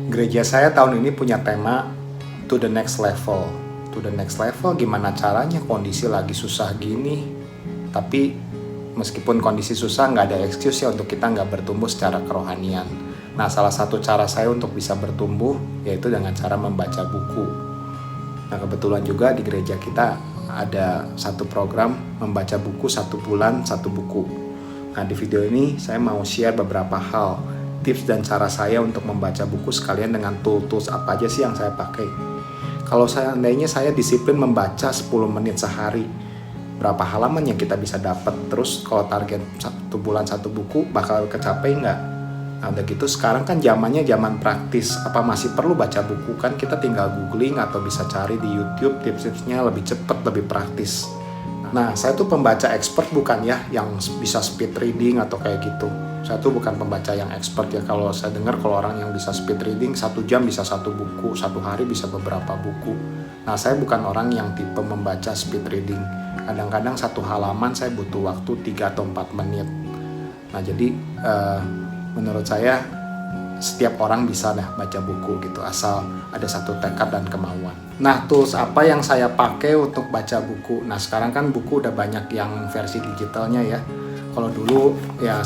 Gereja saya tahun ini punya tema To the Next Level. To the Next Level gimana caranya, kondisi lagi susah gini, tapi meskipun kondisi susah nggak ada excuse ya untuk kita nggak bertumbuh secara kerohanian. Nah, salah satu cara saya untuk bisa bertumbuh yaitu dengan cara membaca buku. Nah, kebetulan juga di gereja kita ada satu program membaca buku 1 bulan 1 buku. Nah, di video ini saya mau share beberapa hal, tips dan cara saya untuk membaca buku sekalian dengan tools apa aja sih yang saya pakai. Kalau seandainya saya disiplin membaca 10 menit sehari, berapa halaman yang kita bisa dapat? Terus kalau target 1 bulan 1 buku bakal kecapai nggak? Nah, udah gitu sekarang kan zamannya zaman praktis, apa masih perlu baca buku? Kan kita tinggal googling atau bisa cari di YouTube tips-tipsnya lebih cepat, lebih praktis. Nah, saya tuh pembaca expert bukan ya, yang bisa speed reading atau kayak gitu. Saya tuh bukan pembaca yang expert ya. Kalau saya dengar kalau orang yang bisa speed reading 1 jam bisa 1 buku, 1 hari bisa beberapa buku. Nah, saya bukan orang yang tipe membaca speed reading. Kadang-kadang 1 halaman saya butuh waktu 3 atau 4 menit. Nah, jadi menurut saya setiap orang bisa dah baca buku gitu, asal ada satu tekad dan kemauan. Nah, tools apa yang saya pakai untuk baca buku? Nah, sekarang kan buku udah banyak yang versi digitalnya ya. Kalau dulu ya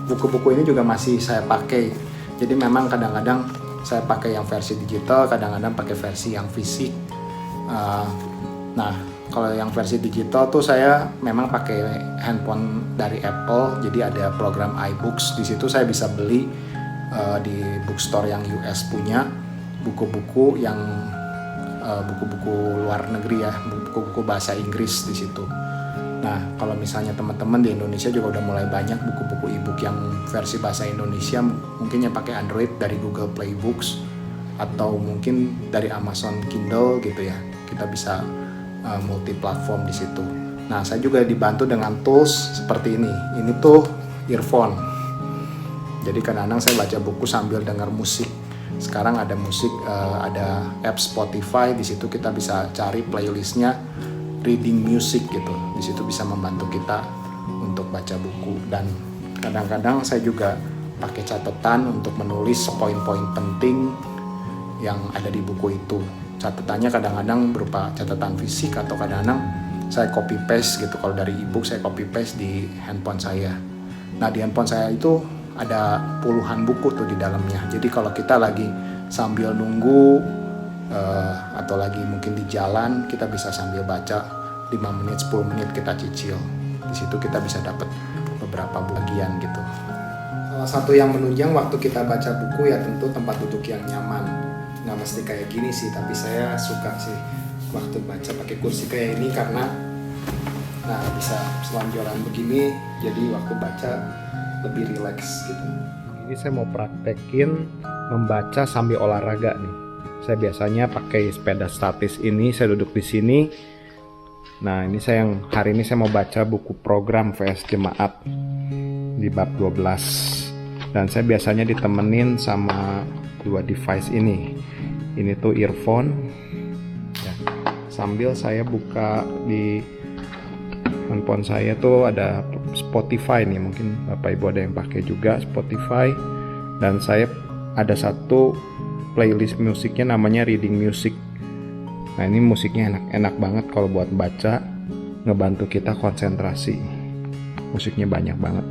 buku-buku ini juga masih saya pakai. Jadi memang kadang-kadang saya pakai yang versi digital, kadang-kadang pakai versi yang fisik. Nah, kalau yang versi digital tuh saya memang pakai handphone dari Apple. Jadi ada program iBooks. Di situ saya bisa beli di bookstore yang US punya buku-buku yang buku-buku luar negeri ya, buku-buku bahasa Inggris di situ. Nah, kalau misalnya teman-teman di Indonesia juga udah mulai banyak buku-buku e-book yang versi bahasa Indonesia, mungkin yang pakai Android dari Google Play Books atau mungkin dari Amazon Kindle gitu ya. Kita bisa multi platform di situ. Nah, saya juga dibantu dengan tools seperti ini. Ini tuh earphone. Jadi kadang-kadang saya baca buku sambil dengar musik. Sekarang ada musik, ada app Spotify. Di situ kita bisa cari playlistnya reading music gitu. Di situ bisa membantu kita untuk baca buku. Dan kadang-kadang saya juga pakai catatan untuk menulis poin-poin penting yang ada di buku itu. Catatannya kadang-kadang berupa catatan fisik atau kadang-kadang saya copy paste gitu. Kalau dari ebook saya copy paste di handphone saya. Nah, di handphone saya itu ada puluhan buku tuh di dalamnya. Jadi kalau kita lagi sambil nunggu atau lagi mungkin di jalan, kita bisa sambil baca 5 menit, 10 menit kita cicil. Di situ kita bisa dapat beberapa bagian gitu. Salah satu yang menunjang waktu kita baca buku ya tentu tempat duduk yang nyaman. Nggak mesti kayak gini sih, tapi saya suka sih waktu baca pakai kursi kayak ini karena bisa selonjoran begini, jadi waktu baca lebih rileks gitu. Ini saya mau praktekin membaca sambil olahraga nih. Saya biasanya pakai sepeda statis ini, saya duduk di sini. Nah, ini hari ini saya mau baca buku program VS Jemaat di bab 12. Dan saya biasanya ditemenin sama 2 device ini. Ini tuh earphone. Ya. Sambil saya buka di handphone saya tuh ada Spotify nih, mungkin Bapak Ibu ada yang pakai juga Spotify. Dan saya ada satu playlist musiknya namanya Reading Music. Nah, ini musiknya enak banget kalau buat baca, ngebantu kita konsentrasi. Musiknya banyak banget.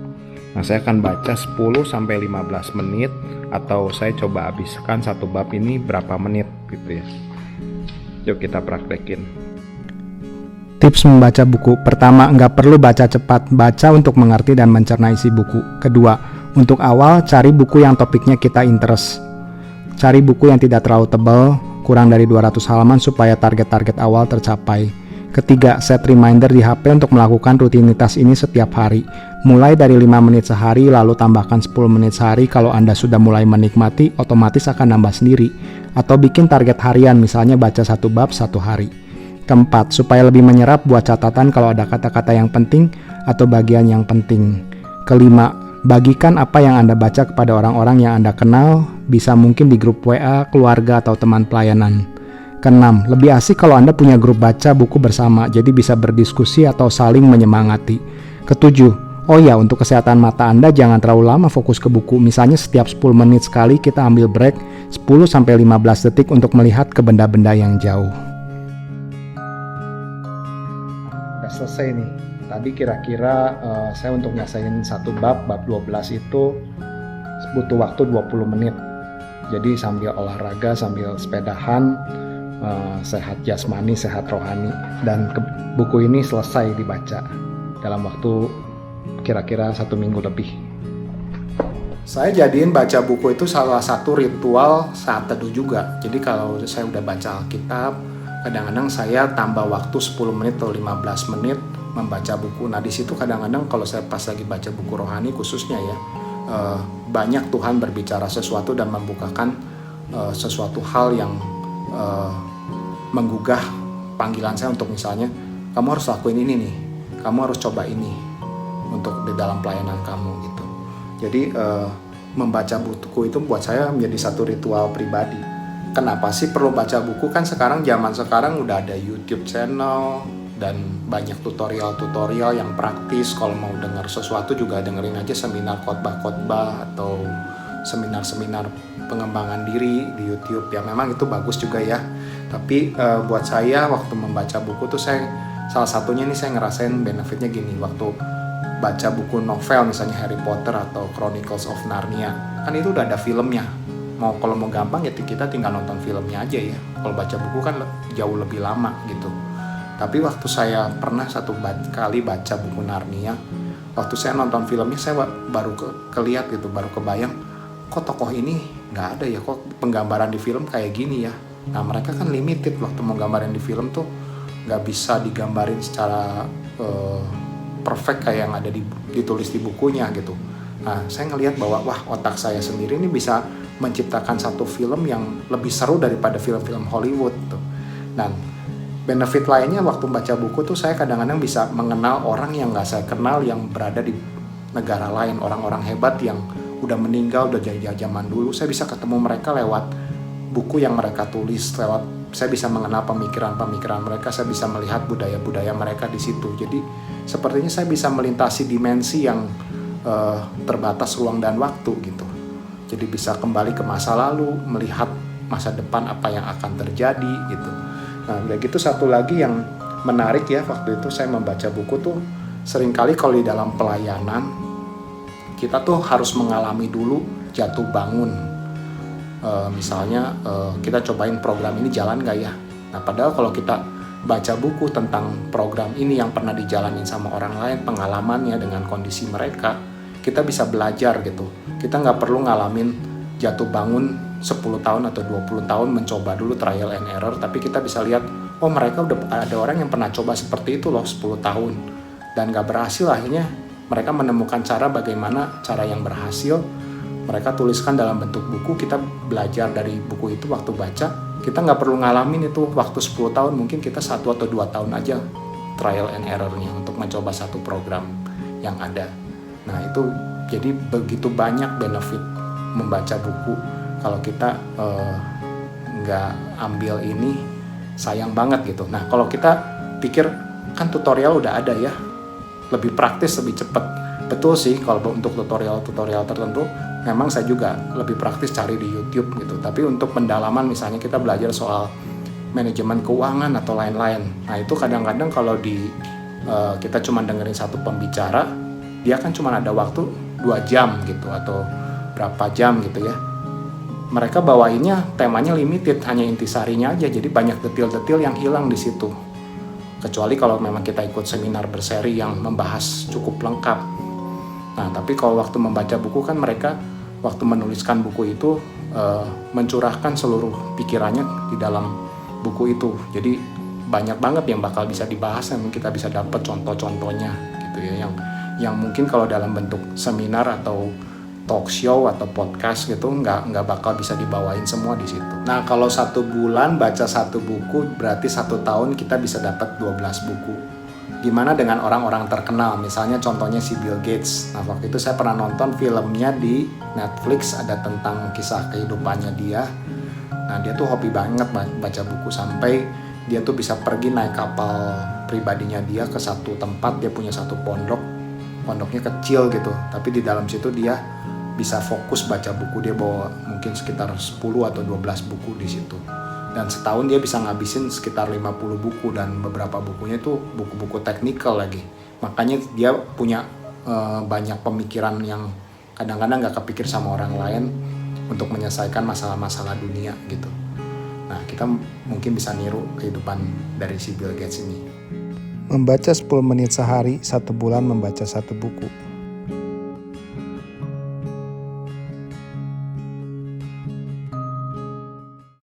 Nah, saya akan baca 10-15 menit atau saya coba habiskan 1 bab ini berapa menit gitu ya. Yuk kita praktekin. Tips membaca buku. Pertama, nggak perlu baca cepat. Baca untuk mengerti dan mencerna isi buku. Kedua, untuk awal, cari buku yang topiknya kita interest. Cari buku yang tidak terlalu tebal, kurang dari 200 halaman supaya target-target awal tercapai. Ketiga, set reminder di HP untuk melakukan rutinitas ini setiap hari. Mulai dari 5 menit sehari, lalu tambahkan 10 menit sehari. Kalau Anda sudah mulai menikmati, otomatis akan nambah sendiri. Atau bikin target harian, misalnya baca 1 bab 1 hari. Keempat, supaya lebih menyerap, buat catatan kalau ada kata-kata yang penting atau bagian yang penting. Kelima, bagikan apa yang Anda baca kepada orang-orang yang Anda kenal, bisa mungkin di grup WA, keluarga, atau teman pelayanan. Keenam, lebih asik kalau Anda punya grup baca buku bersama, jadi bisa berdiskusi atau saling menyemangati. Ketujuh, oh ya, untuk kesehatan mata Anda jangan terlalu lama fokus ke buku, misalnya setiap 10 menit sekali kita ambil break 10-15 detik untuk melihat ke benda-benda yang jauh. Udah selesai nih. Tadi kira-kira saya untuk nyelesain satu bab 12 itu butuh waktu 20 menit. Jadi sambil olahraga, sambil sepedahan, sehat jasmani, sehat rohani. Dan buku ini selesai dibaca dalam waktu kira-kira 1 minggu lebih. Saya jadiin baca buku itu salah satu ritual saat teduh juga. Jadi kalau saya udah baca Alkitab, kadang-kadang saya tambah waktu 10 menit atau 15 menit membaca buku. Nah di situ kadang-kadang kalau saya pas lagi baca buku rohani khususnya ya, banyak Tuhan berbicara sesuatu dan membukakan sesuatu hal yang menggugah panggilan saya untuk misalnya, kamu harus lakuin ini nih, kamu harus coba ini untuk di dalam pelayanan kamu gitu. Jadi membaca buku itu buat saya menjadi satu ritual pribadi. Kenapa sih perlu baca buku? Kan sekarang zaman sekarang udah ada YouTube channel dan banyak tutorial-tutorial yang praktis. Kalau mau dengar sesuatu juga dengerin aja seminar khotbah-khotbah atau seminar-seminar pengembangan diri di YouTube. Ya memang itu bagus juga ya. Tapi buat saya waktu membaca buku tuh saya salah satunya nih saya ngerasain benefitnya gini. Waktu baca buku novel misalnya Harry Potter atau Chronicles of Narnia, kan itu udah ada filmnya. Kalau mau gampang ya kita tinggal nonton filmnya aja ya. Kalau baca buku kan jauh lebih lama gitu. Tapi waktu saya pernah satu kali baca buku Narnia, waktu saya nonton filmnya saya baru kelihat gitu, baru kebayang kok tokoh ini nggak ada ya, kok penggambaran di film kayak gini ya. Nah mereka kan limited waktu mau gambarin di film tuh nggak bisa digambarin secara perfect kayak yang ada ditulis di bukunya gitu. Nah saya ngelihat bahwa wah otak saya sendiri ini bisa menciptakan satu film yang lebih seru daripada film-film Hollywood tuh. Dan benefit lainnya waktu baca buku tuh saya kadang-kadang bisa mengenal orang yang nggak saya kenal yang berada di negara lain, orang-orang hebat yang udah meninggal, udah jadi zaman dulu. Saya bisa ketemu mereka lewat buku yang mereka tulis, saya bisa mengenal pemikiran-pemikiran mereka, saya bisa melihat budaya-budaya mereka di situ. Jadi sepertinya saya bisa melintasi dimensi yang terbatas ruang dan waktu gitu. Jadi bisa kembali ke masa lalu, melihat masa depan apa yang akan terjadi gitu. Nah, udah gitu satu lagi yang menarik ya, waktu itu saya membaca buku tuh seringkali kalau di dalam pelayanan kita tuh harus mengalami dulu jatuh bangun. Misalnya kita cobain program ini jalan gak ya? Nah padahal kalau kita baca buku tentang program ini yang pernah dijalanin sama orang lain, pengalamannya dengan kondisi mereka, kita bisa belajar gitu. Kita gak perlu ngalamin jatuh bangun 10 tahun atau 20 tahun mencoba dulu trial and error, tapi kita bisa lihat, oh mereka udah ada orang yang pernah coba seperti itu loh 10 tahun dan gak berhasil, akhirnya mereka menemukan cara bagaimana cara yang berhasil, mereka tuliskan dalam bentuk buku, kita belajar dari buku itu waktu baca, kita gak perlu ngalamin itu waktu 10 tahun, mungkin kita 1 atau 2 tahun aja trial and errornya untuk mencoba satu program yang ada. Nah itu jadi begitu banyak benefit membaca buku. Kalau kita nggak ambil ini sayang banget gitu. Nah kalau kita pikir kan tutorial udah ada ya, lebih praktis, lebih cepat. Betul sih kalau untuk tutorial tertentu memang saya juga lebih praktis cari di YouTube gitu. Tapi untuk pendalaman misalnya kita belajar soal manajemen keuangan atau lain-lain. Nah itu kadang-kadang kalau kita cuma dengerin satu pembicara, dia kan cuma ada waktu 2 jam gitu atau berapa jam gitu ya. Mereka bawainnya temanya limited, hanya intisarinya aja, jadi banyak detil-detil yang hilang di situ. Kecuali kalau memang kita ikut seminar berseri yang membahas cukup lengkap. Nah, tapi kalau waktu membaca buku kan mereka waktu menuliskan buku itu mencurahkan seluruh pikirannya di dalam buku itu. Jadi banyak banget yang bakal bisa dibahas dan kita bisa dapat contoh-contohnya gitu ya, yang mungkin kalau dalam bentuk seminar atau talk show atau podcast gitu nggak bakal bisa dibawain semua di situ. Nah kalau 1 bulan baca 1 buku berarti 1 tahun kita bisa dapat 12 buku. Gimana dengan orang-orang terkenal, misalnya contohnya si Bill Gates. Nah waktu itu saya pernah nonton filmnya di Netflix, ada tentang kisah kehidupannya dia. Nah dia tuh hobi banget baca buku sampai dia tuh bisa pergi naik kapal pribadinya dia ke satu tempat, dia punya satu pondoknya kecil gitu, tapi di dalam situ dia bisa fokus baca buku. Dia bawa mungkin sekitar 10 atau 12 buku di situ. Dan setahun dia bisa ngabisin sekitar 50 buku, dan beberapa bukunya itu buku-buku teknikal lagi. Makanya dia punya banyak pemikiran yang kadang-kadang gak kepikir sama orang lain untuk menyelesaikan masalah-masalah dunia gitu. Nah, kita mungkin bisa niru kehidupan dari si Bill Gates ini. Membaca 10 menit sehari, 1 bulan membaca 1 buku.